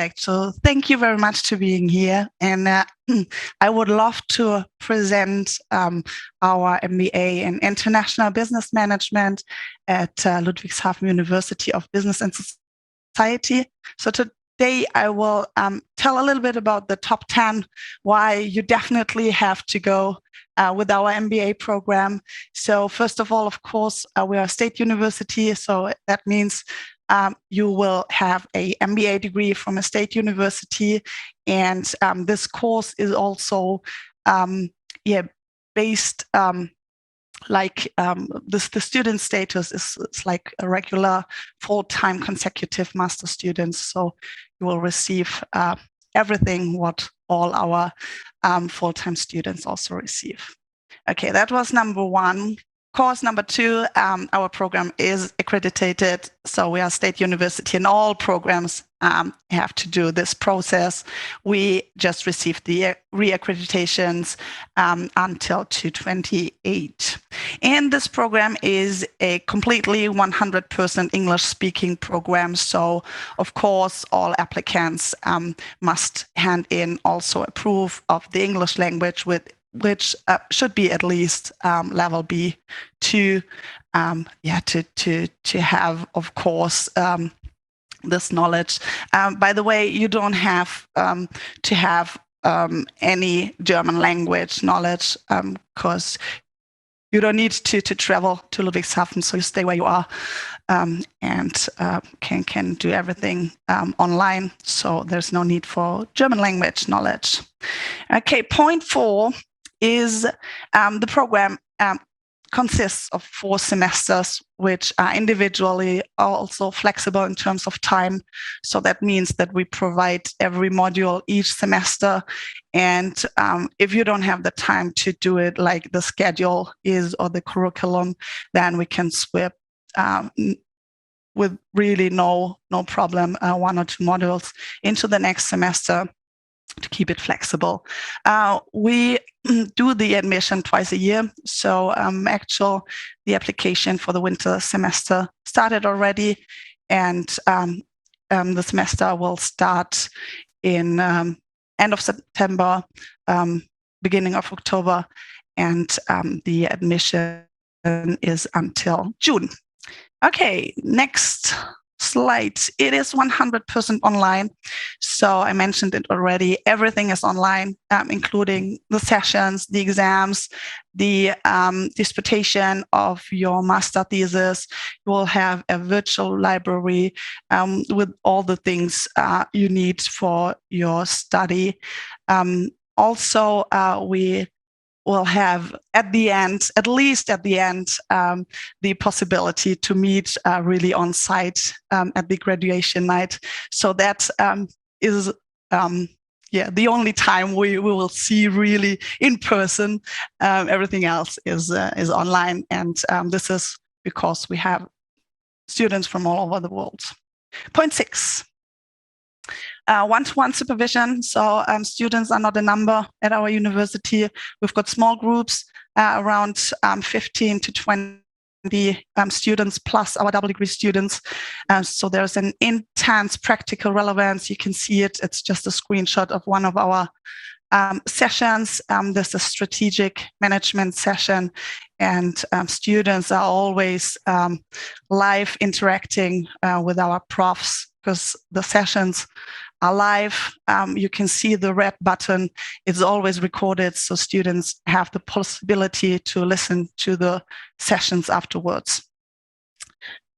Perfect. So thank you very much for being here. And I would love to present our MBA in International Business Management at Ludwigshafen University of Business and Society. So today I will tell a little bit about the top 10, why you definitely have to go with our MBA program. So first of all, of course, we are a state university. So that means you will have a MBA degree from a state university. And this course is also based the student status is like a regular full-time consecutive master students. So you will receive everything what all our full-time students also receive. Okay, that was number one. Course number two, our program is accredited. So we are a state university and all programs have to do this process. We just received the re-accreditations until 2028. And this program is a completely 100% English speaking program. So of course, all applicants must hand in also a proof of the English language which should be at least level B2 to have, of course, this knowledge. By the way, you don't have to have any German language knowledge because you don't need to travel to Ludwigshafen, so you stay where you are and can do everything online. So there's no need for German language knowledge. Okay, point 4 is the program consists of 4 semesters, which are individually also flexible in terms of time. So that means that we provide every module each semester. And if you don't have the time to do it like the schedule is or the curriculum, then we can swap with really no problem 1 or 2 modules into the next semester to keep it flexible. We do the admission twice a year. So the application for the winter semester started already, and the semester will start in end of September, beginning of October, and the admission is until June. Okay, next slide. It is 100% online. So I mentioned it already. Everything is online, including the sessions, the exams, the dissertation of your master thesis. You will have a virtual library with all the things you need for your study. Also, we will have at least at the end, the possibility to meet really on site at the graduation night. So that is the only time we will see really in person. Everything else is online, and this is because we have students from all over the world. Point 6. One-to-one supervision. So students are not a number at our university. We've got small groups, around 15 to 20 students plus our double degree students. So there's an intense practical relevance. You can see it. It's just a screenshot of one of our sessions. There's a strategic management session, and students are always live interacting with our profs because the sessions are live. You can see the red button. It's always recorded, so students have the possibility to listen to the sessions afterwards.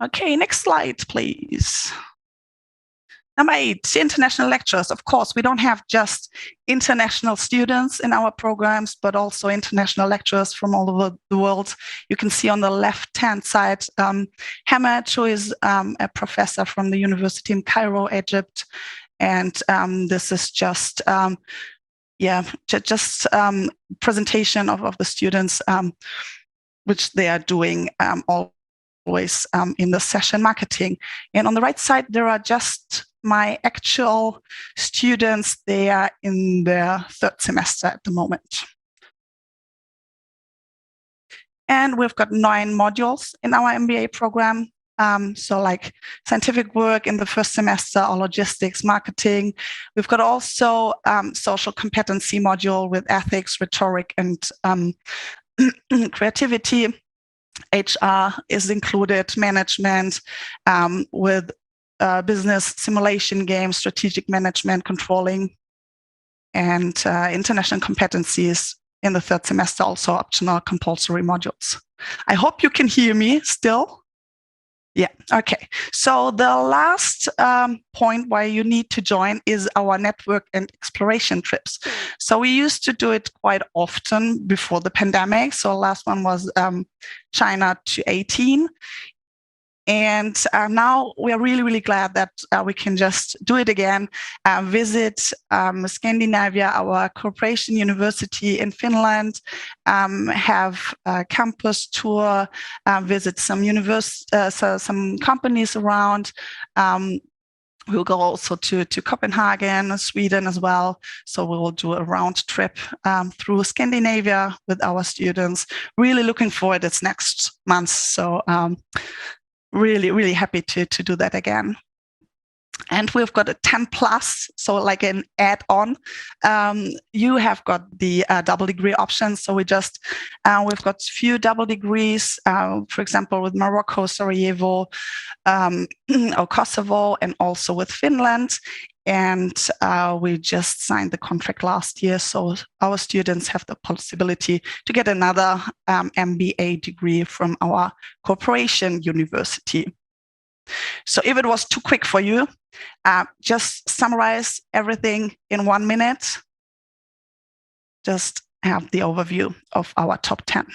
Okay, next slide, please. Number 8, international lecturers. Of course, we don't have just international students in our programs, but also international lecturers from all over the world. You can see on the left-hand side, Hamad, who is a professor from the University in Cairo, Egypt. And this is just presentation of the students, which they are doing always in the session marketing. And on the right side, there are just my actual students. They are in their 3rd semester at the moment. And we've got 9 modules in our MBA program. So like scientific work in the first semester or logistics, marketing. We've got also social competency module with ethics, rhetoric, and creativity. HR is included, management with business simulation games, strategic management, controlling, and international competencies in the third semester, also optional compulsory modules. I hope you can hear me still. Yeah, okay. So the last point why you need to join is our network and exploration trips. So we used to do it quite often before the pandemic. So last one was China to 18. And now we are really, really glad that we can just do it again, visit Scandinavia, our cooperation university in Finland, have a campus tour, visit some some companies around. We'll go also to Copenhagen, Sweden as well. So we will do a round trip through Scandinavia with our students. Really looking forward, it's next month. So really, really happy to do that again. And we've got a 10 plus, so like an add-on. You have got the double degree option. So we've got a few double degrees, for example, with Morocco, Sarajevo, or Kosovo, and also with Finland. And we just signed the contract last year. So our students have the possibility to get another MBA degree from our cooperation university. So if it was too quick for you, just summarize everything in 1 minute. Just have the overview of our top 10.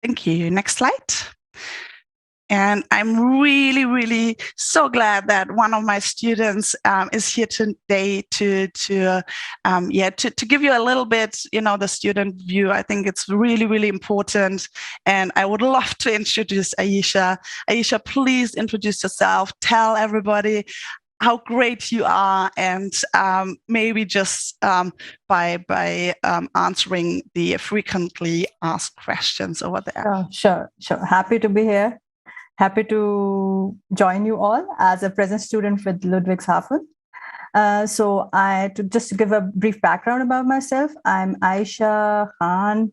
Thank you. Next slide. And I'm really, really so glad that one of my students is here today to give you a little bit, the student view. I think it's really, really important. And I would love to introduce Ayesha. Ayesha, please introduce yourself. Tell everybody how great you are, and maybe just by answering the frequently asked questions over there. Sure. Happy to be here. Happy to join you all as a present student with Ludwigshafen. So just to give a brief background about myself, I'm Ayesha Khan.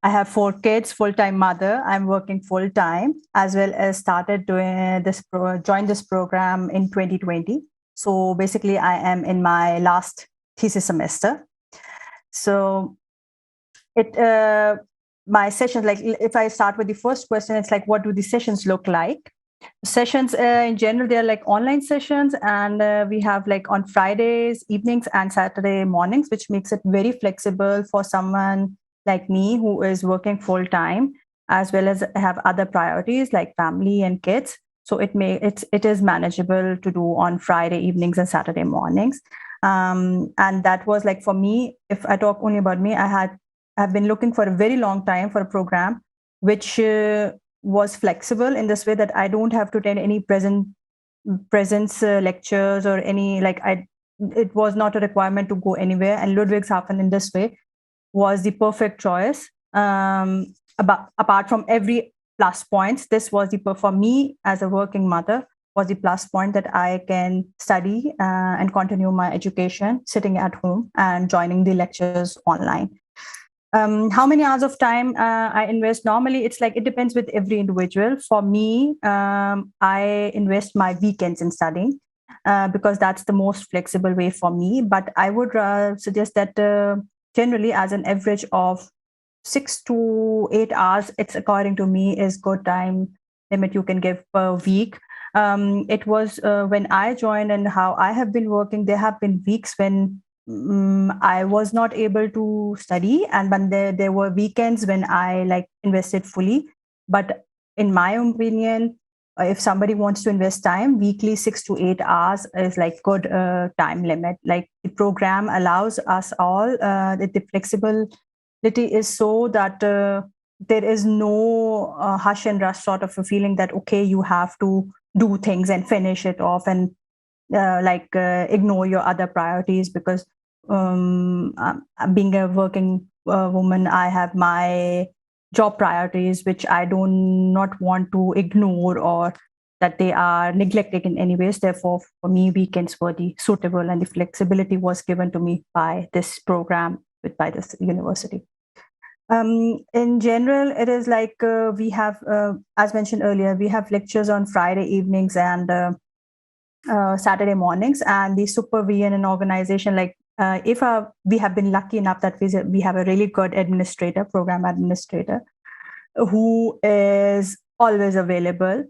I have 4 kids, full-time mother. I'm working full-time, as well as started doing joined this program in 2020. So basically, I am in my last thesis semester. So my sessions, like if I start with the first question, it's like, what do the sessions look like? Sessions in general, they're like online sessions, and we have like on Fridays evenings and Saturday mornings, which makes it very flexible for someone like me who is working full time, as well as have other priorities like family and kids. So it is manageable to do on Friday evenings and Saturday mornings. And that was like, for me, if I talk only about me, I've been looking for a very long time for a program which was flexible in this way that I don't have to attend any presence lectures or any, it was not a requirement to go anywhere. And Ludwigshafen in this way was the perfect choice. Apart from every plus points, this was for me as a working mother, was the plus point that I can study and continue my education sitting at home and joining the lectures online. How many hours of time I invest? Normally, it's like, it depends with every individual. For me, I invest my weekends in studying because that's the most flexible way for me. But I would suggest that generally, as an average of 6 to 8 hours, it's according to me is good time limit you can give per week. It was when I joined and how I have been working, there have been weeks when I was not able to study, and when there were weekends when I like invested fully. But in my opinion, if somebody wants to invest time, weekly 6 to 8 hours is like good time limit. Like the program allows us all the flexibility is so that there is no hush and rush sort of a feeling that okay, you have to do things and finish it off and ignore your other priorities, because being a working woman, I have my job priorities which I do not want to ignore or that they are neglected in any ways. Therefore, for me, weekends were the suitable, and the flexibility was given to me by this program, by this university. In general, it is like we have, as mentioned earlier, we have lectures on Friday evenings and Saturday mornings, and the supervision and organization, like if we have been lucky enough that we have a really good administrator, program administrator, who is always available,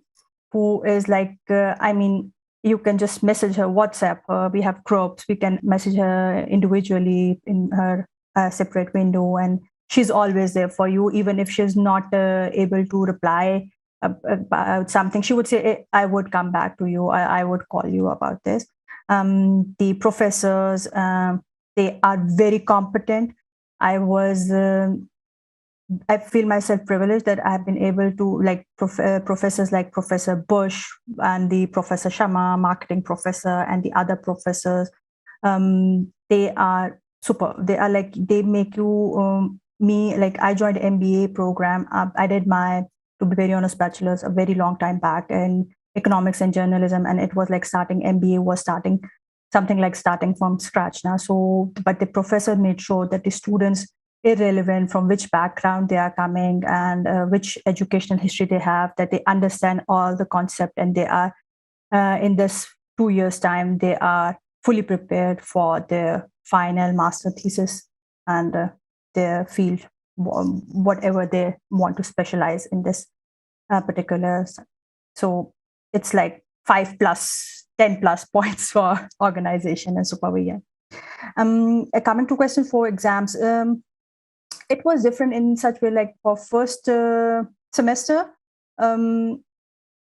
who is like, you can just message her WhatsApp. We have groups, we can message her individually in her separate window, and she's always there for you, even if she's not able to reply about something. She would say, I would come back to you, I would call you about this. The professors, they are very competent. I feel myself privileged that I've been able to like professors like Professor Bush and the Professor Sharma, marketing professor, and the other professors. They are super. They are like, they make you me like, I joined MBA program. I did my, to be very honest, bachelor's a very long time back in economics and journalism, and it was like starting MBA was starting something like starting from scratch now. So, but the professor made sure that the students, irrelevant from which background they are coming and which educational history they have, that they understand all the concept, and they are in this 2 years time, they are fully prepared for their final master thesis and their field, whatever they want to specialize in this particular. So it's like 5 plus 10 plus points for organization and supervision. Coming to question for exams, it was different in such way, like for first semester,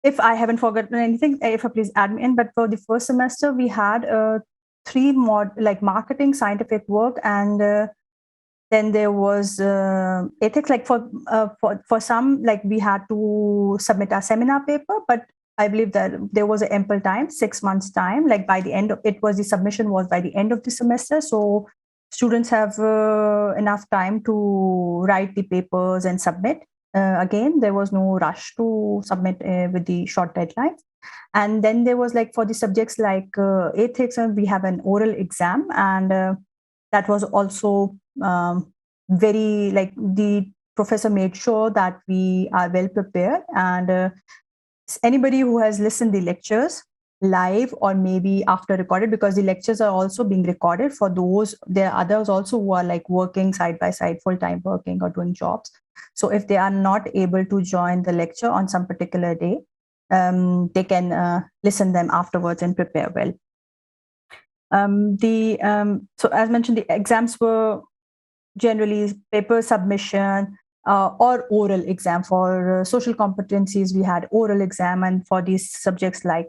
if I haven't forgotten anything, Eva, please add me in. But for the first semester, we had 3 like marketing, scientific work, and then there was ethics. Like for some, like we had to submit a seminar paper, but I believe that there was an ample time, 6 months time. Like by the end of it was, the submission was by the end of the semester, so students have enough time to write the papers and submit. Again, there was no rush to submit with the short deadlines. And then there was like for the subjects like ethics, and we have an oral exam, and that was also very like, the professor made sure that we are well prepared, and anybody who has listened the lectures live or maybe after recorded, because the lectures are also being recorded for those, there are others also who are like working side by side, full-time working or doing jobs. So if they are not able to join the lecture on some particular day, they can listen them afterwards and prepare well. So as mentioned, the exams were generally paper submission or oral exam. For social competencies, we had oral exam, and for these subjects like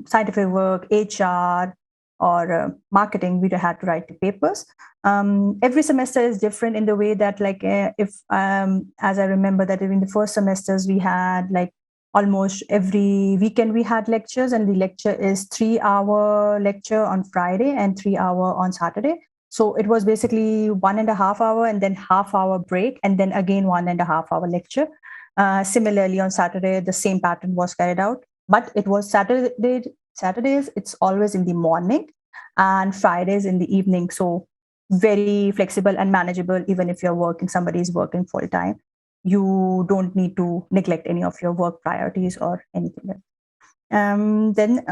scientific work, HR, or marketing, we had to write the papers. Every semester is different in the way that, like, as I remember that in the first semesters, we had like almost every weekend we had lectures, and the lecture is 3-hour lecture on Friday and 3-hour on Saturday. So it was basically 1.5 hour and then half-hour break, and then again 1.5 hour lecture. Similarly, on Saturday, the same pattern was carried out, but it was Saturdays, it's always in the morning, and Fridays in the evening. So very flexible and manageable, even if you're working, somebody is working full time. You don't need to neglect any of your work priorities or anything else. Then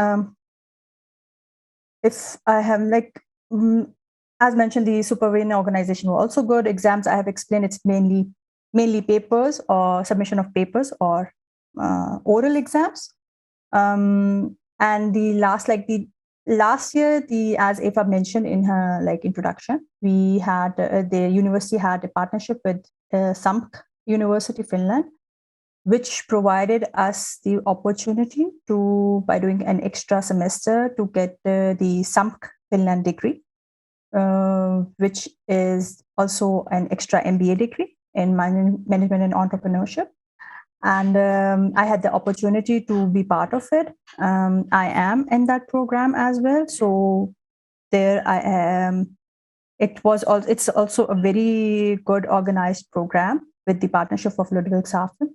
if I have like, as mentioned, the supervision organization were also good. Exams, I have explained, it's mainly papers or submission of papers or oral exams. And the last year, as Eva mentioned in her introduction, we had the university had a partnership with SAMK University, Finland, which provided us the opportunity to, by doing an extra semester, to get the SAMK Finland degree, which is also an extra MBA degree in management and entrepreneurship. And I had the opportunity to be part of it. I am in that program as well. So there I am. It's also a very good organized program with the partnership of Ludwigshafen.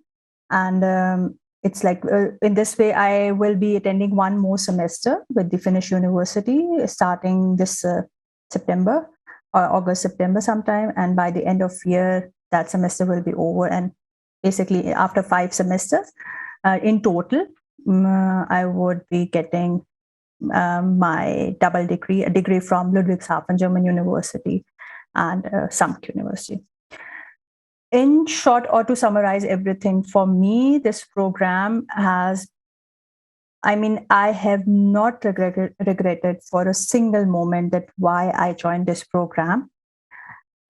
And it's like in this way, I will be attending one more semester with the Finnish University starting this September or August, September sometime. And by the end of year, that semester will be over. And basically, after 5 semesters in total, I would be getting my double degree, a degree from Ludwigshafen, German University, and SAMK University. In short, or to summarize everything, for me, this program has, I have not regretted for a single moment that why I joined this program.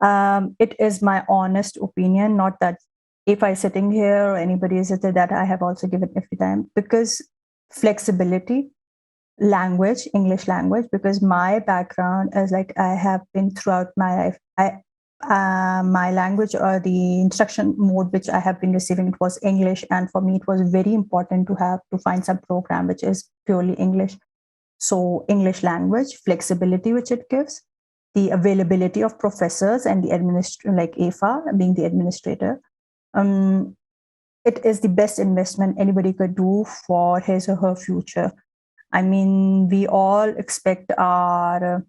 It is my honest opinion, not that if I sitting here or anybody is sitting that I have also given every time, because flexibility, language, English language, because my background is I have been throughout my life, my language or the instruction mode which I have been receiving, it was English. And for me, it was very important to find some program which is purely English. So English language, flexibility which it gives, the availability of professors and the administrator, like Eva being the administrator. It is the best investment anybody could do for his or her future. We all expect or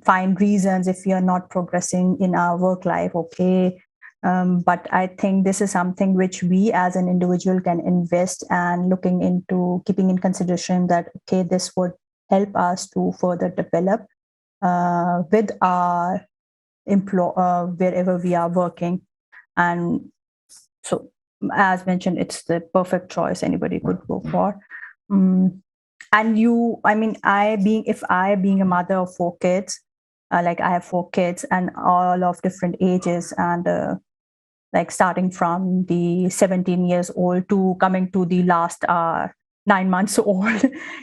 find reasons if we are not progressing in our work life, okay. But I think this is something which we as an individual can invest and looking into keeping in consideration that, okay, this would help us to further develop with our wherever we are working. And so, as mentioned, it's the perfect choice anybody could go for. And if I being a mother of 4 kids, I have 4 kids and all of different ages, and starting from the 17 years old to coming to the last 9 months old,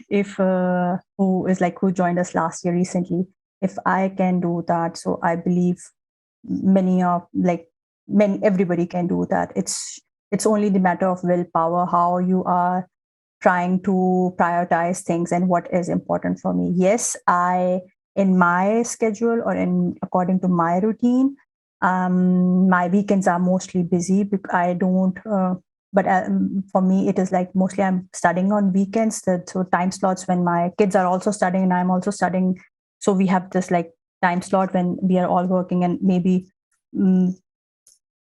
who joined us last year recently. If I can do that, so I believe everybody can do that. It's only the matter of willpower, how you are trying to prioritize things and what is important for me. Yes, in my schedule or according to my routine, my weekends are mostly busy because I don't, but for me, it is mostly I'm studying on weekends. So time slots when my kids are also studying and I'm also studying. So we have this time slot when we are all working, and maybe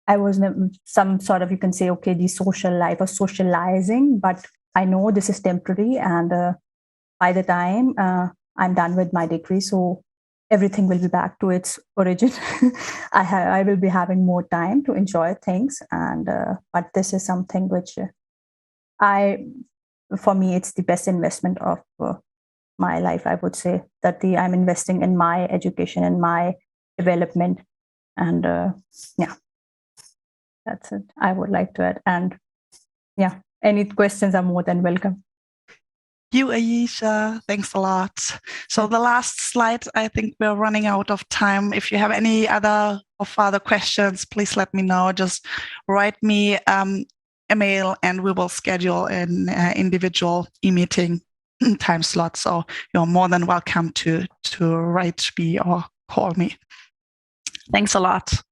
I was some sort of, you can say, okay, the social life or socializing, but I know this is temporary, and by the time I'm done with my degree, so everything will be back to its origin. I will be having more time to enjoy things, and but this is something which for me, it's the best investment of my life. I would say that I'm investing in my education and my development, and yeah, that's it. I would like to add, and yeah. Any questions are more than welcome. You, Ayesha, thanks a lot. So the last slide, I think we're running out of time. If you have any other or further questions, please let me know. Just write me a mail and we will schedule an individual e-meeting time slot. So you're more than welcome to write me or call me. Thanks a lot.